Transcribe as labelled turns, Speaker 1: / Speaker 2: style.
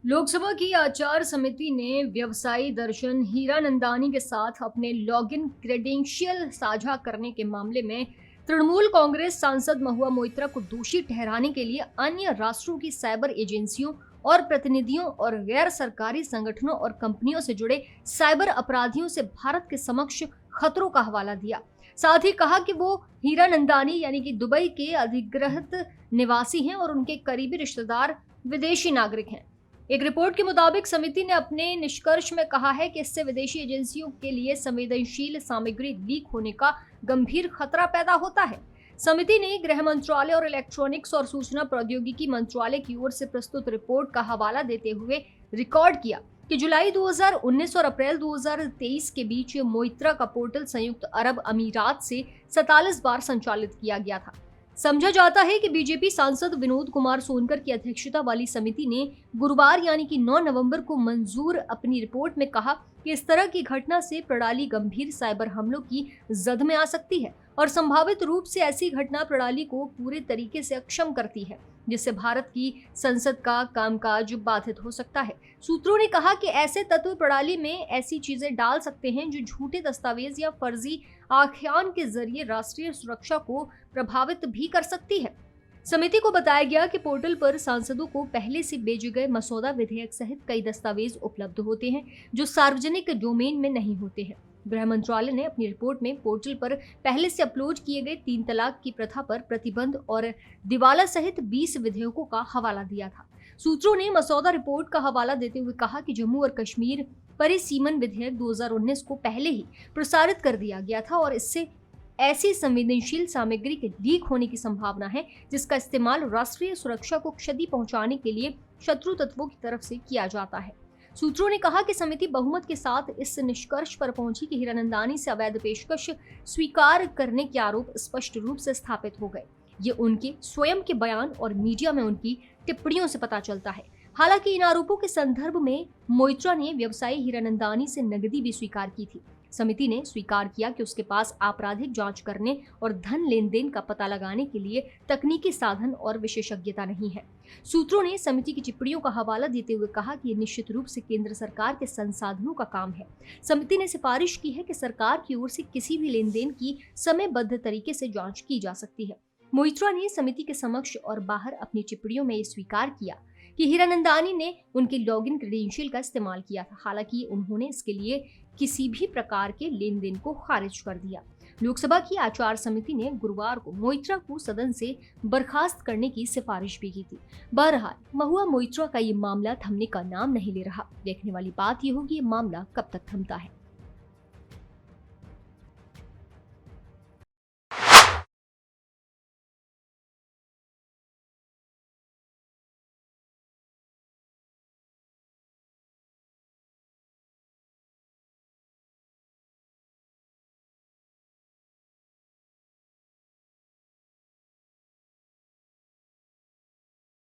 Speaker 1: लोकसभा की आचार समिति ने व्यवसायी दर्शन हीरानंदानी के साथ अपने लॉगिन क्रेडेंशियल साझा करने के मामले में तृणमूल कांग्रेस सांसद महुआ मोइत्रा को दोषी ठहराने के लिए अन्य राष्ट्रों की साइबर एजेंसियों और प्रतिनिधियों और गैर सरकारी संगठनों और कंपनियों से जुड़े साइबर अपराधियों से भारत के समक्ष खतरों का हवाला दिया। साथ ही कहा कि वो हीरानंदानी यानी कि दुबई के अधिकृत निवासी हैं और उनके करीबी रिश्तेदार विदेशी नागरिक हैं। एक रिपोर्ट के मुताबिक समिति ने अपने निष्कर्ष में कहा है कि इससे विदेशी एजेंसियों के लिए संवेदनशील सामग्री लीक होने का गंभीर खतरा पैदा होता है। समिति ने गृह मंत्रालय और इलेक्ट्रॉनिक्स और सूचना प्रौद्योगिकी मंत्रालय की ओर से प्रस्तुत रिपोर्ट का हवाला देते हुए रिकॉर्ड किया कि जुलाई 2019 और अप्रैल 2023 के बीच मोइत्रा का पोर्टल संयुक्त अरब अमीरात से 47 बार संचालित किया गया था। समझा जाता है कि बीजेपी सांसद विनोद कुमार सोनकर की अध्यक्षता वाली समिति ने गुरुवार यानी कि 9 नवंबर को मंजूर अपनी रिपोर्ट में कहा कि इस तरह की घटना से प्रणाली गंभीर साइबर हमलों की जद में आ सकती है और संभावित रूप से ऐसी घटना प्रणाली को पूरे तरीके से अक्षम करती है, जिससे भारत की संसद का कामकाज बाधित हो सकता है। सूत्रों ने कहा कि ऐसे तत्व प्रणाली में ऐसी चीजें डाल सकते हैं जो झूठे दस्तावेज या फर्जी आख्यान के जरिए राष्ट्रीय सुरक्षा को प्रभावित भी कर सकती है। समिति को बताया गया कि पोर्टल पर सांसदों को पहले से भेजे गए मसौदा विधेयक सहित कई दस्तावेज उपलब्ध होते हैं जो सार्वजनिक डोमेन में नहीं होते हैं। गृह मंत्रालय ने अपनी रिपोर्ट में पोर्टल पर पहले से अपलोड किए गए 3 तलाक की प्रथा पर प्रतिबंध और दिवाला सहित 20 विधेयकों का हवाला दिया था। सूत्रों ने मसौदा रिपोर्ट का हवाला देते हुए कहा कि जम्मू और कश्मीर परिसीमन विधेयक 2019 को पहले ही प्रसारित कर दिया गया था और इससे ऐसी संवेदनशील सामग्री के लीक होने की संभावना है जिसका इस्तेमाल राष्ट्रीय सुरक्षा को क्षति पहुंचाने के लिए शत्रु तत्वों की तरफ से किया जाता है। सूत्रों ने कहा कि समिति बहुमत के साथ इस निष्कर्ष पर पहुंची कि हीरानंदानी से अवैध पेशकश स्वीकार करने के आरोप स्पष्ट रूप से स्थापित हो गए। ये उनके स्वयं के बयान और मीडिया में उनकी टिप्पणियों से पता चलता है। हालांकि इन आरोपों के संदर्भ में मोइत्रा ने व्यवसायी हीरानंदानी से नकदी भी स्वीकार की थी। समिति ने स्वीकार किया कि उसके पास आपराधिक जांच करने और धन लेन देन का पता लगाने के लिए तकनीकी साधन और विशेषज्ञता नहीं है। सूत्रों ने समिति की टिप्पणियों का हवाला देते हुए कहा कि ये निश्चित रूप से केंद्र सरकार के संसाधनों का काम है। समिति ने सिफारिश की है कि सरकार की ओर से किसी भी लेन देन की समयबद्ध तरीके से जांच की जा सकती है। मोइत्रा ने समिति के समक्ष और बाहर अपनी टिप्पणियों में स्वीकार किया कि हीरानंदानी ने उनके लॉगिन क्रेडेंशियल का इस्तेमाल किया था। हालांकि उन्होंने इसके लिए किसी भी प्रकार के लेन देन को खारिज कर दिया। लोकसभा की आचार समिति ने गुरुवार को मोइत्रा को सदन से बर्खास्त करने की सिफारिश भी की थी। बहरहाल महुआ मोइत्रा का ये मामला थमने का नाम नहीं ले रहा। देखने वाली बात यह होगी ये मामला कब तक थमता है।